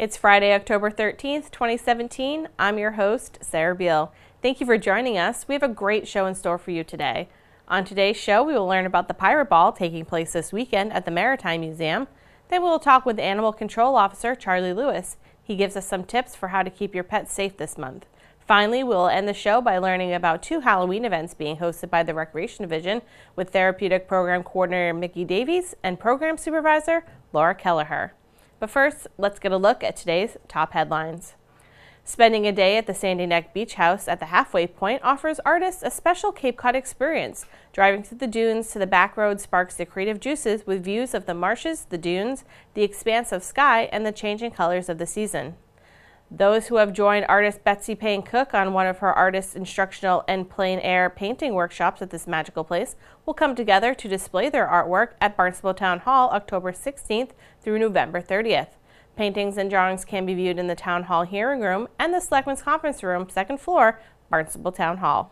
It's Friday, October 13th, 2017. I'm your host, Sarah Beal. Thank you for joining us. We have a great show in store for you today. On today's show, we will learn about the Pirate Ball taking place this weekend at the Maritime Museum. Then we will talk with Animal Control Officer Charlie Lewis. He gives us some tips for how to keep your pets safe this month. Finally, we will end the show by learning about 2 Halloween events being hosted by the Recreation Division with Therapeutic Program Coordinator Mickey Davies and Program Supervisor Laura Kelleher. But first, let's get a look at today's top headlines. Spending a day at the Sandy Neck Beach House at the halfway point offers artists a special Cape Cod experience. Driving through the dunes to the back road sparks the creative juices with views of the marshes, the dunes, the expanse of sky, and the changing colors of the season. Those who have joined artist Betsy Payne Cook on one of her artist instructional and plein air painting workshops at this magical place will come together to display their artwork at Barnstable Town Hall October 16th through November 30th. Paintings and drawings can be viewed in the Town Hall hearing room and the Selectmen's Conference Room, 2nd floor, Barnstable Town Hall.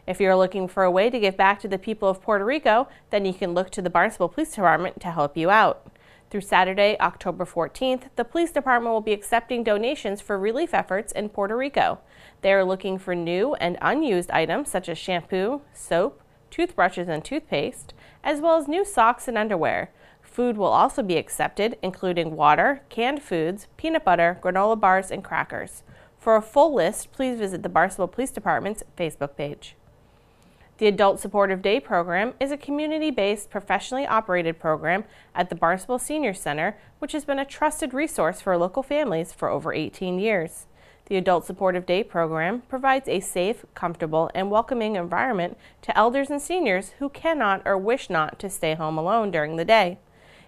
If you're looking for a way to give back to the people of Puerto Rico, then you can look to the Barnstable Police Department to help you out. Through Saturday, October 14th, the police department will be accepting donations for relief efforts in Puerto Rico. They are looking for new and unused items such as shampoo, soap, toothbrushes and toothpaste, as well as new socks and underwear. Food will also be accepted, including water, canned foods, peanut butter, granola bars, and crackers. For a full list, please visit the Barnstable Police Department's Facebook page. The Adult Supportive Day program is a community-based, professionally operated program at the Barnstable Senior Center, which has been a trusted resource for local families for over 18 years. The Adult Supportive Day program provides a safe, comfortable, and welcoming environment to elders and seniors who cannot or wish not to stay home alone during the day.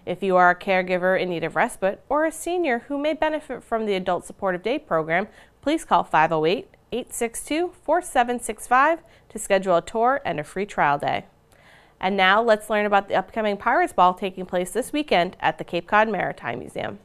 If you are a caregiver in need of respite or a senior who may benefit from the Adult Supportive Day program, please call 508-862-4765 to schedule a tour and a free trial day. And now let's learn about the upcoming Pirates Ball taking place this weekend at the Cape Cod Maritime Museum.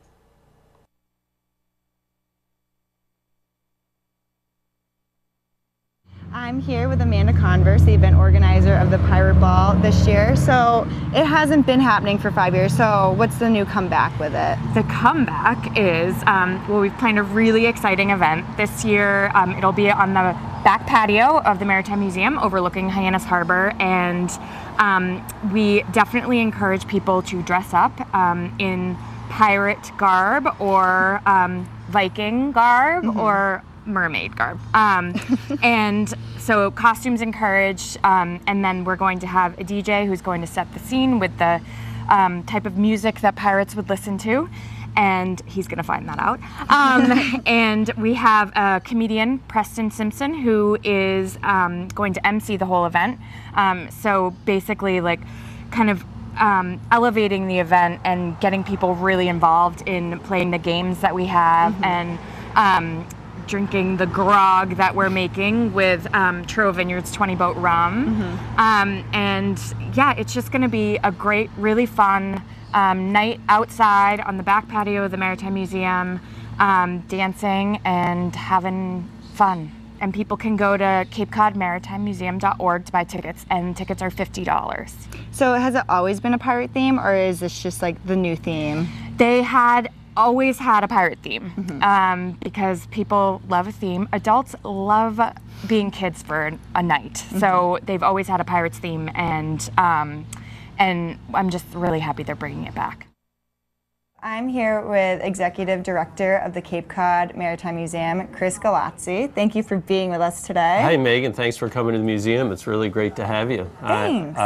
I'm here with Amanda Converse, the event organizer of the Pirate Ball this year. So it hasn't been happening for 5 years, so what's the new comeback with it? The comeback is, we've planned a really exciting event. This year it'll be on the back patio of the Maritime Museum overlooking Hyannis Harbor, and we definitely encourage people to dress up in pirate garb or Viking garb or mermaid garb. And so costumes encouraged, and then we're going to have a DJ who's going to set the scene with the type of music that pirates would listen to, and he's going to find that out. And we have a comedian, Preston Simpson, who is going to MC the whole event. So basically like kind of elevating the event and getting people really involved in playing the games that we have and drinking the grog that we're making with Truro Vineyards 20 Boat Rum. And yeah, it's just going to be a great, really fun night outside on the back patio of the Maritime Museum, dancing and having fun. And people can go to CapeCodMaritimeMuseum.org to buy tickets, and tickets are $50. So has it always been a pirate theme, or is this just like the new theme? They had always had a pirate theme because people love a theme. Adults love being kids for a night, so they've always had a pirates theme, and I'm just really happy they're bringing it back. I'm here with Executive Director of the Cape Cod Maritime Museum, Chris Galazzi. Thank you for being with us today. Hi, Megan. Thanks for coming to the museum. It's really great to have you. Thanks.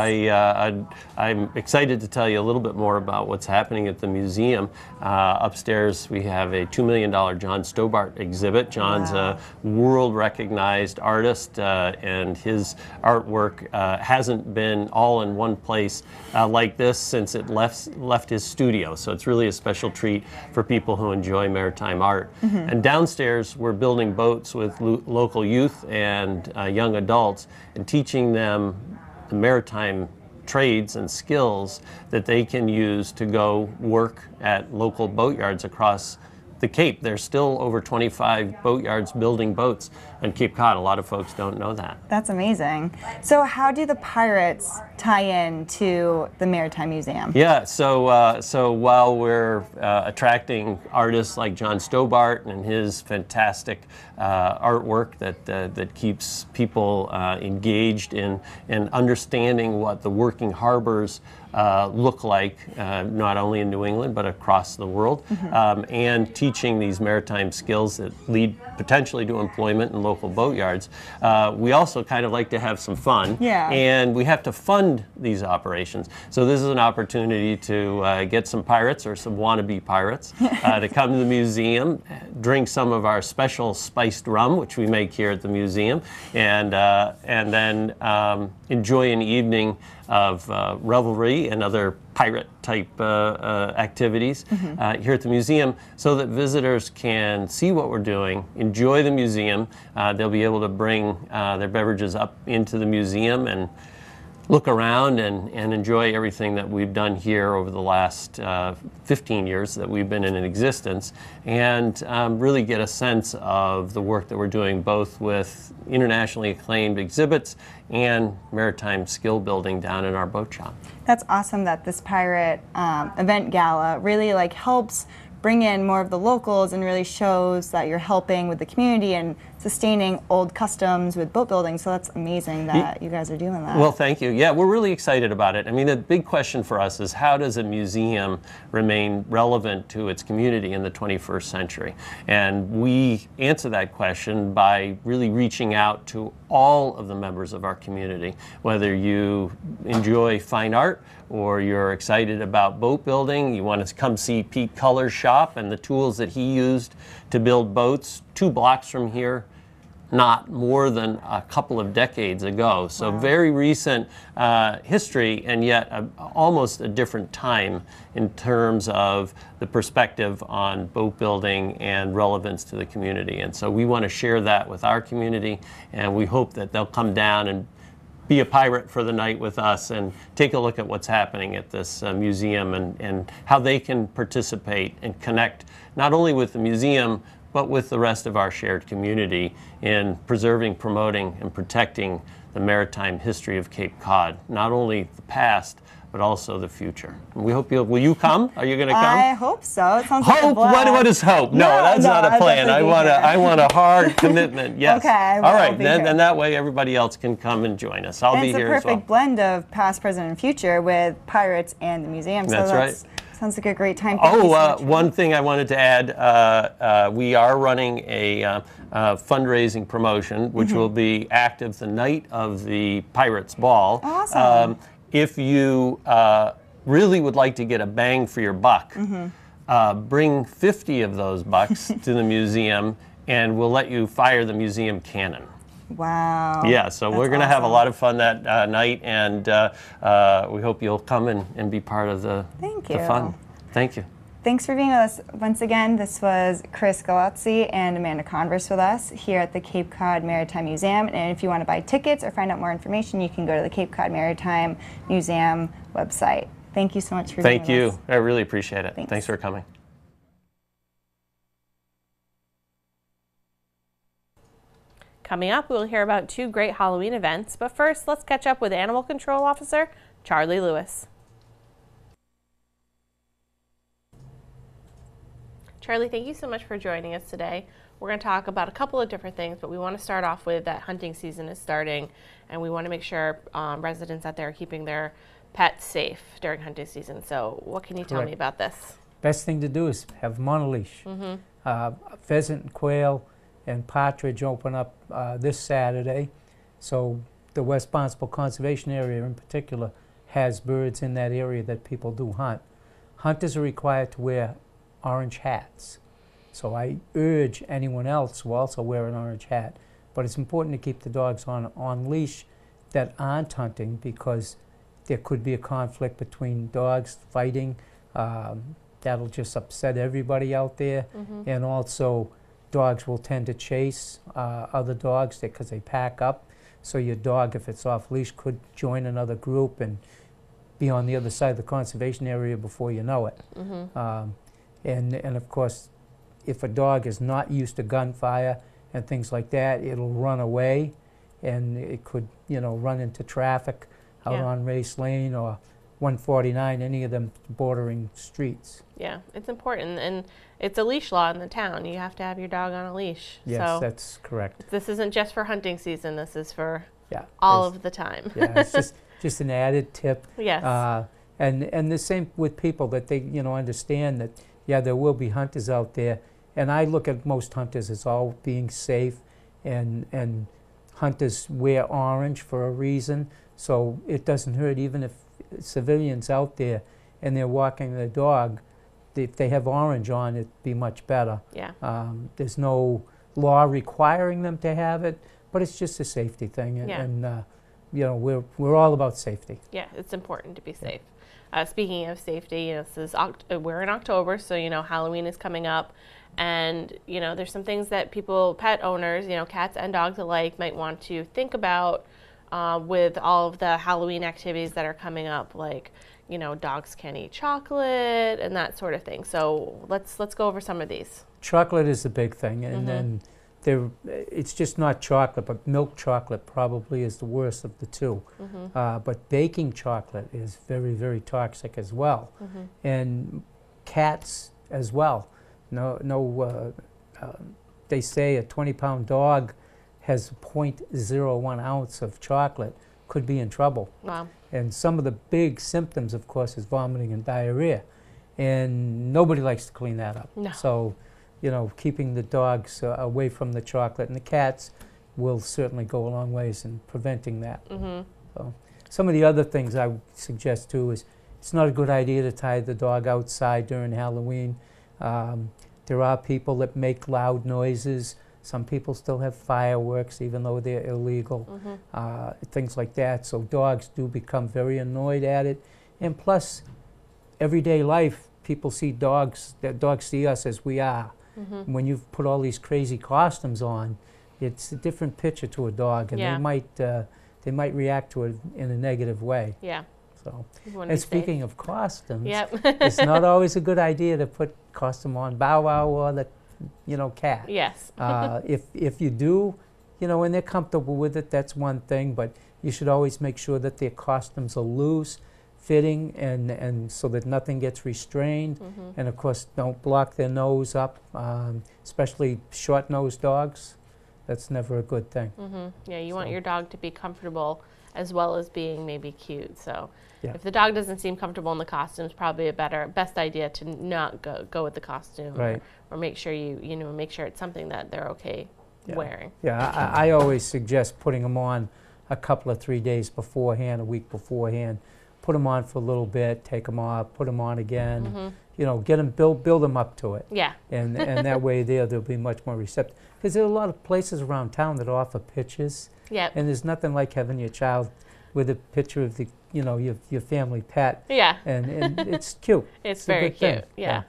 I'm excited to tell you a little bit more about what's happening at the museum. Upstairs, we have a $2 million John Stobart exhibit. John's a world-recognized artist, and his artwork hasn't been all in one place like this since it left his studio. So it's really a special treat for people who enjoy maritime art. And downstairs, we're building boats with local youth and young adults and teaching them the maritime trades and skills that they can use to go work at local boatyards across the Cape. There's still over 25 boatyards building boats on Cape Cod. A lot of folks don't know that. That's amazing. So how do the pirates tie in to the Maritime Museum? Yeah, so while we're attracting artists like John Stobart and his fantastic artwork that keeps people engaged in understanding what the working harbors look like, not only in New England but across the world, and teaching these maritime skills that lead potentially to employment in local boatyards. We also kind of like to have some fun, and we have to fund these operations. So this is an opportunity to get some pirates or some wannabe pirates to come to the museum, drink some of our special spiced rum, which we make here at the museum, and then enjoy an evening of revelry and other pirate-type activities here at the museum, so that visitors can see what we're doing, enjoy the museum. They'll be able to bring their beverages up into the museum and look around and enjoy everything that we've done here over the last 15 years that we've been in existence, and really get a sense of the work that we're doing, both with internationally acclaimed exhibits and maritime skill building down in our boat shop. That's awesome that this pirate event gala really helps bring in more of the locals and really shows that you're helping with the community and sustaining old customs with boat building. So that's amazing that you guys are doing that. Well, thank you. Yeah, we're really excited about it. I mean, the big question for us is, how does a museum remain relevant to its community in the 21st century? And we answer that question by really reaching out to all of the members of our community, whether you enjoy fine art or you're excited about boat building, you want to come see Pete Culler's shop and the tools that he used to build boats 2 blocks from here, not more than a couple of decades ago. So very recent history, and yet almost a different time in terms of the perspective on boat building and relevance to the community. And so we want to share that with our community, and we hope that they'll come down and be a pirate for the night with us and take a look at what's happening at this museum, and how they can participate and connect not only with the museum but with the rest of our shared community in preserving, promoting, and protecting the maritime history of Cape Cod, not only the past but also the future. And we hope will you come? Are you going to come? I hope so. It sounds like a hope? blast. What is hope? No, that's not a plan. I want a hard commitment. Yes. Okay. All right. Then that way everybody else can come and join us. I'll be here as well. It's a perfect blend of past, present, and future with pirates and the museum. That's right. Sounds like a great time. One thing I wanted to add, we are running a fundraising promotion, which will be active the night of the Pirates Ball. Awesome. If you really would like to get a bang for your buck, bring 50 of those bucks to the museum, and we'll let you fire the museum cannon. Wow. Yeah, so we're going to have a lot of fun that night, and we hope you'll come and be part of the fun. Thank you. Thanks for being with us once again. This was Chris Galazzi and Amanda Converse with us here at the Cape Cod Maritime Museum. And if you want to buy tickets or find out more information, you can go to the Cape Cod Maritime Museum website. Thank you so much for being with us. Thank you. I really appreciate it. Thanks for coming. Coming up, we'll hear about 2 great Halloween events. But first, let's catch up with Animal Control Officer Charlie Lewis. Charlie, thank you so much for joining us today. We're going to talk about a couple of different things, but we want to start off with that hunting season is starting, and we want to make sure residents out there are keeping their pets safe during hunting season. So what can you tell me about this? Best thing to do is have them on a leash. Pheasant and quail and partridge open up this Saturday. So the West Barnstable Conservation Area in particular has birds in that area that people do hunt. Hunters are required to wear orange hats. So I urge anyone else to also wear an orange hat. But it's important to keep the dogs on leash that aren't hunting, because there could be a conflict between dogs fighting. That'll just upset everybody out there. And also dogs will tend to chase other dogs because they pack up. So your dog, if it's off leash, could join another group and be on the other side of the conservation area before you know it. And of course, if a dog is not used to gunfire and things like that, it'll run away, and it could, run into traffic out on Race Lane or 149, any of them bordering streets. Yeah, it's important, and it's a leash law in the town. You have to have your dog on a leash. Yes, so that's correct. this isn't just for hunting season. This is for Yeah, all of the time. yeah, it's just an added tip. Yes. And the same with people, that they understand that there will be hunters out there, and I look at most hunters as all being safe, and hunters wear orange for a reason, so it doesn't hurt even if civilians out there and they're walking their dog. If they have orange on, it'd be much better. Yeah. There's no law requiring them to have it, but it's just a safety thing, and we're all about safety. Yeah, it's important to be safe. Speaking of safety, this is we're in October, so Halloween is coming up, and there's some things that pet owners, cats and dogs alike, might want to think about with all of the Halloween activities that are coming up, like dogs can't eat chocolate and that sort of thing. So let's go over some of these. Chocolate is the big thing, and then it's just not chocolate, but milk chocolate probably is the worst of the two. But baking chocolate is very, very toxic as well, and cats as well. They say a 20-pound dog has 0.01 ounce of chocolate, could be in trouble. Wow. And some of the big symptoms, of course, is vomiting and diarrhea, and nobody likes to clean that up. No. So, keeping the dogs away from the chocolate, and the cats will certainly go a long ways in preventing that. So, some of the other things I would suggest too is it's not a good idea to tie the dog outside during Halloween. There are people that make loud noises. Some people still have fireworks, even though they're illegal, things like that. So dogs do become very annoyed at it. And plus, everyday life, people see dogs, dogs see us as we are. When you've put all these crazy costumes on, it's a different picture to a dog, and they might react to it in a negative way. Yeah. So, and speaking of costumes, Yep. it's not always a good idea to put costume on Bow Wow or the cat. Yes. If you do, and they're comfortable with it, that's one thing, but you should always make sure that their costumes are loose, fitting, and so that nothing gets restrained. And of course, don't block their nose up, especially short-nosed dogs. That's never a good thing. Yeah, you want your dog to be comfortable as well as being maybe cute. So Yeah. if the dog doesn't seem comfortable in the costume, it's probably best idea to not go with the costume, Right. or make sure make sure it's something that they're okay wearing. Yeah, I always suggest putting them on a couple of 3 days beforehand, a week beforehand. Put them on for a little bit, take them off, put them on again. Get them, build them up to it. Yeah. And that way they'll be much more receptive. Because there are a lot of places around town that offer pictures. Yep. And there's nothing like having your child with a picture of the your family pet. Yeah. And it's cute. It's a very good thing. cute. Yeah.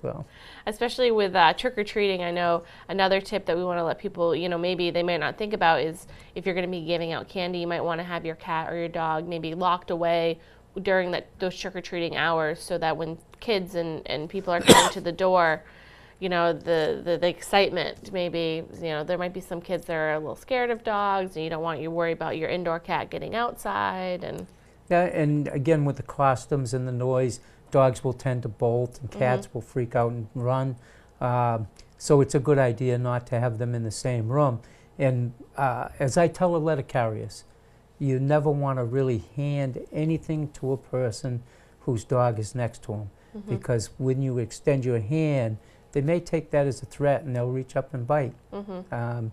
So. Especially with trick-or-treating, I know another tip that we want to let people, maybe they might not think about is if you're going to be giving out candy, you might want to have your cat or your dog maybe locked away during those trick-or-treating hours, so that when kids and people are coming to the door, the excitement, maybe, there might be some kids that are a little scared of dogs, and you don't want you to worry about your indoor cat getting outside. And yeah, and again, with the costumes and the noise, dogs will tend to bolt, and cats will freak out and run. So it's a good idea not to have them in the same room. And as I tell the letter carriers, you never want to really hand anything to a person whose dog is next to them, because when you extend your hand, they may take that as a threat, and they'll reach up and bite. And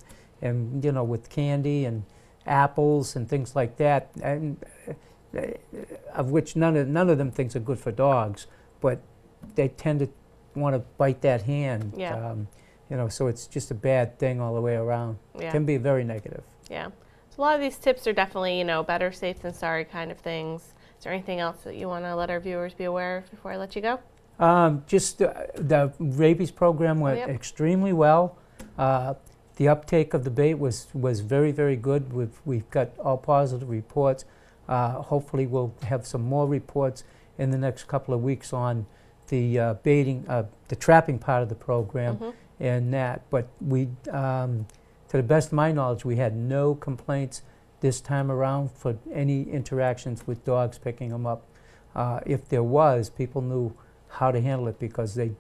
with candy and apples and things like that, and of which none of them things are good for dogs, but they tend to want to bite that hand. Yeah. So it's just a bad thing all the way around. Yeah. It can be very negative. Yeah. So a lot of these tips are definitely, better safe than sorry kind of things. Is there anything else that you want to let our viewers be aware of before I let you go? Just the rabies program went extremely well. The uptake of the bait was very, very good. We've got all positive reports. Hopefully we'll have some more reports in the next couple of weeks on the baiting, the trapping part of the program, and that. But we, to the best of my knowledge, we had no complaints this time around for any interactions with dogs picking them up. If there was, people knew how to handle it because they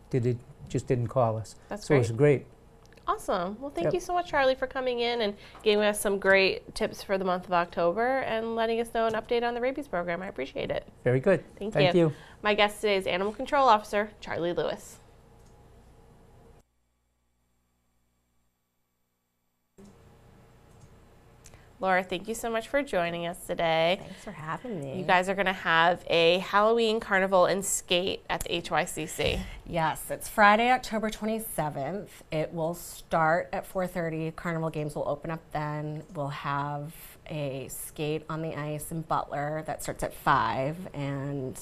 just didn't call us. That's so great. It was great. Awesome. Well, thank you so much, Charlie, for coming in and giving us some great tips for the month of October and letting us know an update on the rabies program. I appreciate it. Very good. Thank you. My guest today is Animal Control Officer Charlie Lewis. Laura, thank you so much for joining us today. Thanks for having me. You guys are going to have a Halloween carnival and skate at the HYCC. Yes, it's Friday, October 27th. It will start at 4:30. Carnival games will open up then. We'll have a skate on the ice in Butler that starts at 5. And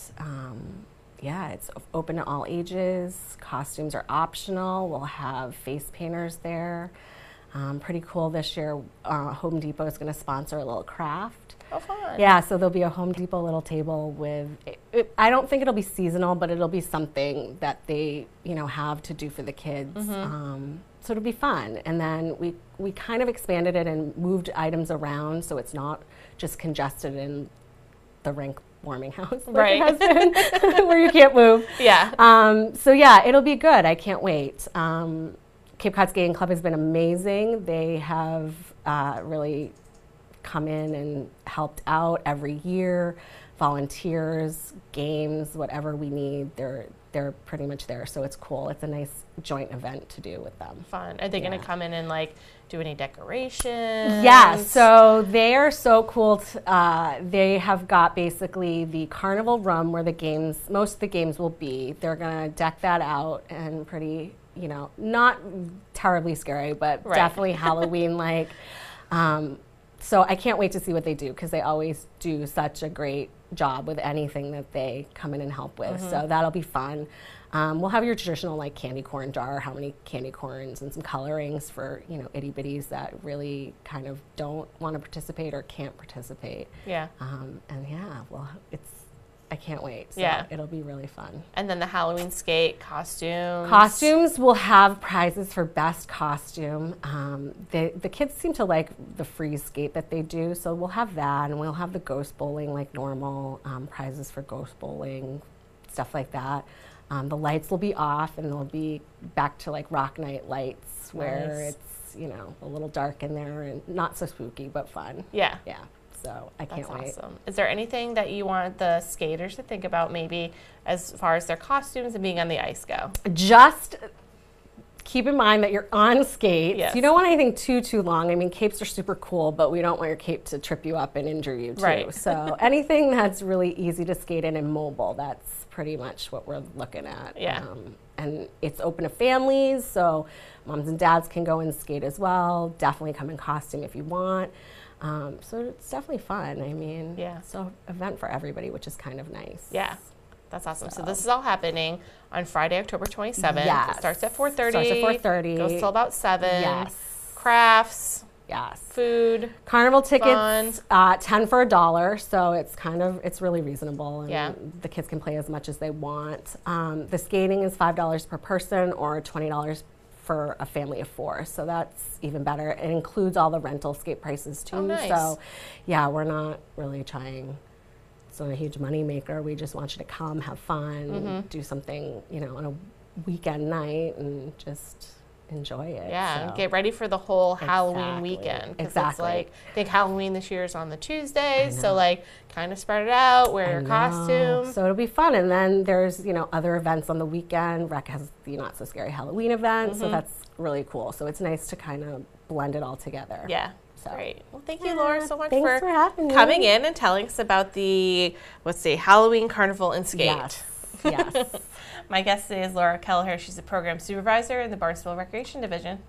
yeah, it's open to all ages. Costumes are optional. We'll have face painters there. Pretty cool this year. Home Depot is going to sponsor a little craft. Oh, fun. Yeah, so there'll be a Home Depot little table with, I don't think it'll be seasonal, but it'll be something that they, have to do for the kids. So it'll be fun. And then we kind of expanded it and moved items around so it's not just congested in the rink warming house like it has been, where you can't move. Yeah. So yeah, it'll be good. I can't wait. Cape Cod Skating Club has been amazing. They have really come in and helped out every year. Volunteers, games, whatever we need, they're pretty much there. So it's cool. It's a nice joint event to do with them. Fun. Are they going to come in and do any decorations? Yeah, so they are so cool. They have got basically the carnival room where most of the games will be. They're going to deck that out and pretty, not terribly scary, but definitely Halloween-like. So I can't wait to see what they do because they always do such a great job with anything that they come in and help with. So that'll be fun. We'll have your traditional candy corn jar, how many candy corns, and some colorings for itty bitties that really kind of don't want to participate or can't participate. Yeah. And yeah, well, I can't wait. So yeah. It'll be really fun. And then the Halloween skate costumes. Costumes will have prizes for best costume. The kids seem to like the free skate that they do, so we'll have that, and we'll have the ghost bowling like normal, prizes for ghost bowling, stuff like that. The lights will be off, and they'll be back to rock night lights where it's a little dark in there and not so spooky but fun. Yeah. Yeah. So I can't wait. That's awesome. Is there anything that you want the skaters to think about maybe as far as their costumes and being on the ice go? Just keep in mind that you're on skates. Yes. You don't want anything too long. I mean, capes are super cool, but we don't want your cape to trip you up and injure you too. Right. So anything that's really easy to skate in and mobile, that's pretty much what we're looking at. Yeah. And it's open to families, so moms and dads can go and skate as well. Definitely come in costume if you want. So it's definitely fun. I mean, yeah. So event for everybody, which is kind of nice. Yeah, that's awesome. So this is all happening on Friday, October 27th. Yes. It starts at 4:30. Starts at 4:30. Goes till about 7. Yes. Crafts. Yes. Food. Carnival tickets, 10 for $1. So it's really reasonable. And yeah. The kids can play as much as they want. The skating is $5 per person or $20 for a family of 4, so that's even better. It includes all the rental skate prices too. Oh, nice. So yeah, we're not really trying, it's not a huge money maker. We just want you to come, have fun, do something, on a weekend night and just enjoy it. Yeah, so. get ready for the whole Halloween weekend. Exactly. It's I think Halloween this year is on the Tuesday, so kind of spread it out, wear your costume. So it'll be fun. And then there's, other events on the weekend. Rec has the Not So Scary Halloween event, so that's really cool. So it's nice to kind of blend it all together. Yeah. So. Great. Well, thank you, Laura, so much for having me. Coming in and telling us about the, Halloween Carnival and Skate. Yes. Yes. My guest today is Laura Kelleher. She's a program supervisor in the Barnstable Recreation Division.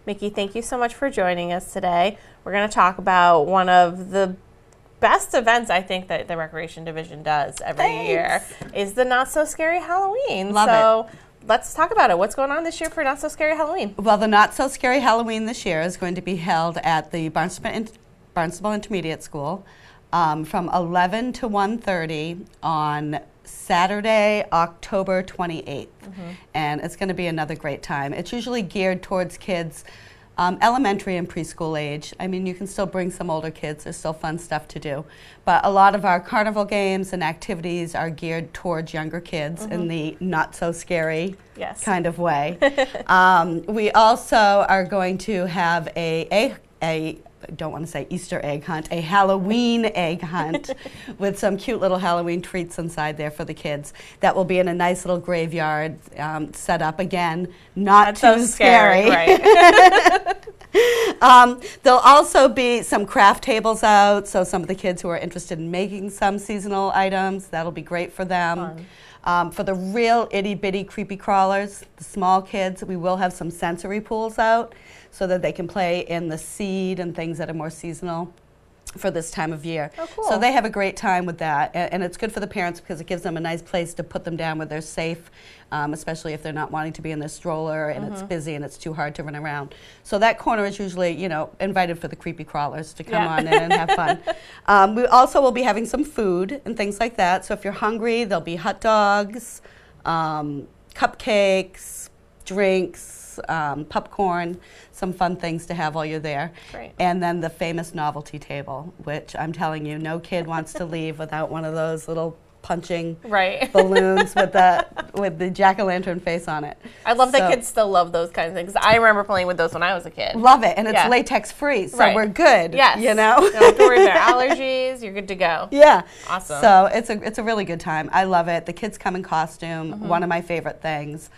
Mickey, thank you so much for joining us today. We're going to talk about one of the best events I think that the Recreation Division does every year is the Not So Scary Halloween. Love it. Let's talk about it. What's going on this year for Not So Scary Halloween? Well, the Not So Scary Halloween this year is going to be held at the Barnstable Intermediate School. from 11 to 1:30 on Saturday, October 28th. And it's going to be another great time. It's usually geared towards kids elementary and preschool age. I mean, you can still bring some older kids. There's still fun stuff to do. But a lot of our carnival games and activities are geared towards younger kids in the not so scary kind of way. We also are going to have a I don't want to say Easter egg hunt, a Halloween egg hunt with some cute little Halloween treats inside there for the kids. That will be in a nice little graveyard set up. Again, not too scary. Right. There'll also be some craft tables out, so some of the kids who are interested in making some seasonal items, that'll be great for them. For the real itty-bitty creepy crawlers, the small kids, we will have some sensory pools out so that they can play in the seed and things that are more seasonal for this time of year. Oh, cool. So they have a great time with that, and it's good for the parents because it gives them a nice place to put them down where they're safe, especially if they're not wanting to be in their stroller and it's busy and it's too hard to run around. So that corner is usually, you know, invited for the creepy crawlers to come on in and have fun. We also will be having some food and things like that. So if you're hungry, there'll be hot dogs, cupcakes, drinks, popcorn, some fun things to have while you're there. Great. And then the famous novelty table, which I'm telling you, no kid wants to leave without one of those little punching balloons with the jack-o'-lantern face on it. I love that kids still love those kinds of things. I remember playing with those when I was a kid. Love it, and it's latex free, so we're good. Yes. You know? You don't have to worry about allergies, you're good to go. Yeah. Awesome. So it's a really good time. I love it. The kids come in costume, one of my favorite things.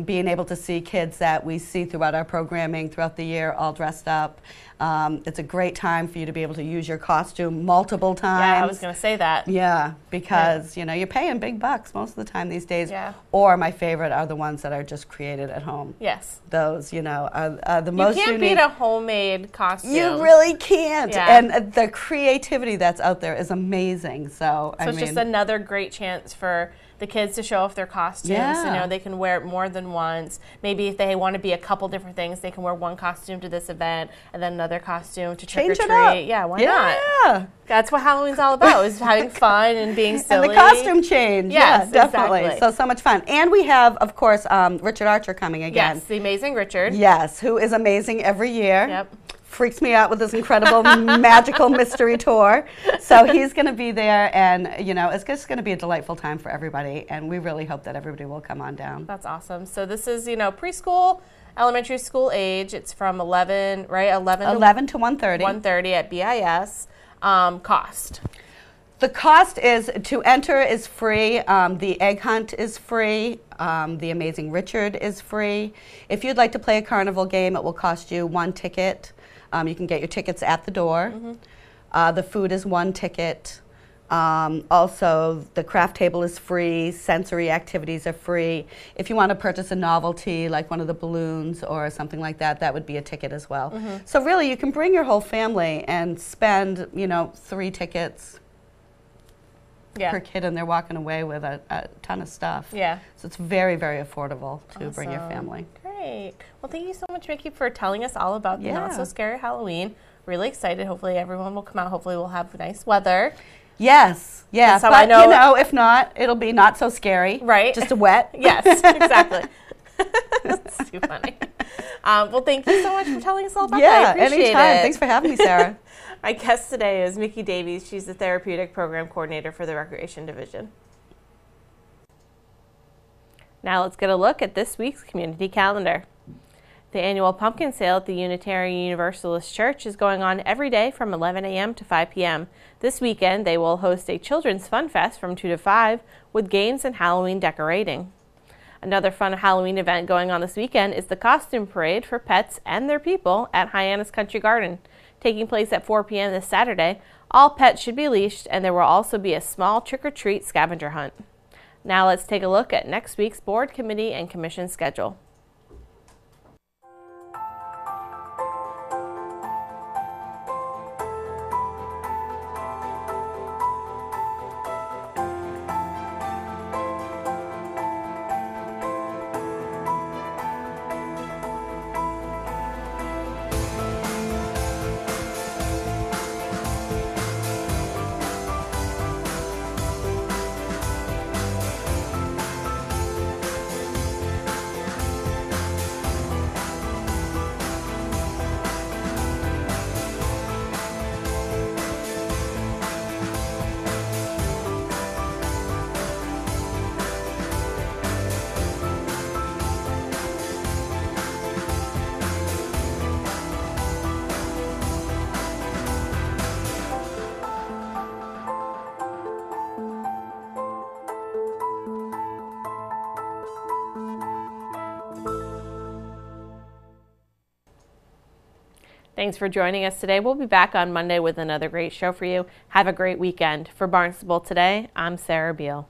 Being able to see kids that we see throughout our programming throughout the year all dressed up. It's a great time for you to be able to use your costume multiple times. Yeah, I was going to say that. Yeah, because you know, you're paying big bucks most of the time these days. Yeah. Or my favorite are the ones that are just created at home. Yes. Those, you know, are the most unique. You can't beat a homemade costume. You really can't. Yeah. And the creativity that's out there is amazing. So I mean, it's just another great chance for the kids to show off their costumes. Yeah. You know, they can wear it more than once. Maybe if they want to be a couple different things, they can wear one costume to this event and then another costume to trick or treat. Yeah, why not? Yeah. That's what Halloween's all about, is having fun and being silly. And the costume change. Yes, yeah, definitely. Exactly. So much fun. And we have, of course, Richard Archer coming again. Yes, the amazing Richard. Yes, who is amazing every year. Yep. Freaks me out with this incredible magical mystery tour. So he's going to be there, and you know, it's just going to be a delightful time for everybody, and we really hope that everybody will come on down. That's awesome. So this is, you know, preschool, elementary school age. It's from 11, right? 11 to 1:30. 1:30 at BIS. Cost. The cost is, to enter is free, the egg hunt is free, the Amazing Richard is free. If you'd like to play a carnival game, it will cost you one ticket. You can get your tickets at the door. The food is one ticket. Also, the craft table is free, sensory activities are free. If you want to purchase a novelty, like one of the balloons or something like that, that would be a ticket as well. So really, you can bring your whole family and spend, you know, 3 tickets per kid, and they're walking away with a ton of stuff. Yeah. So it's very, very affordable to bring your family. Great. Well, thank you so much, Vicki, for telling us all about the Not So Scary Halloween. Really excited. Hopefully everyone will come out. Hopefully we'll have nice weather. Yes. Yeah. So but, I know, you know, if not, it'll be not so scary. Right. Just a wet. Yes, exactly. That's too funny. Well, thank you so much for telling us all about that. I appreciate anytime. it. Thanks for having me, Sarah. My guest today is Mickey Davies. She's the Therapeutic Program Coordinator for the Recreation Division. Now let's get a look at this week's community calendar. The annual pumpkin sale at the Unitarian Universalist Church is going on every day from 11 a.m. to 5 p.m. This weekend, they will host a Children's Fun Fest from 2 to 5 with games and Halloween decorating. Another fun Halloween event going on this weekend is the costume parade for pets and their people at Hyannis Country Garden. Taking place at 4 p.m. this Saturday, all pets should be leashed, and there will also be a small trick-or-treat scavenger hunt. Now let's take a look at next week's board, committee, and commission schedule. Thanks for joining us today. We'll be back on Monday with another great show for you. Have a great weekend. For Barnstable Today, I'm Sarah Beal.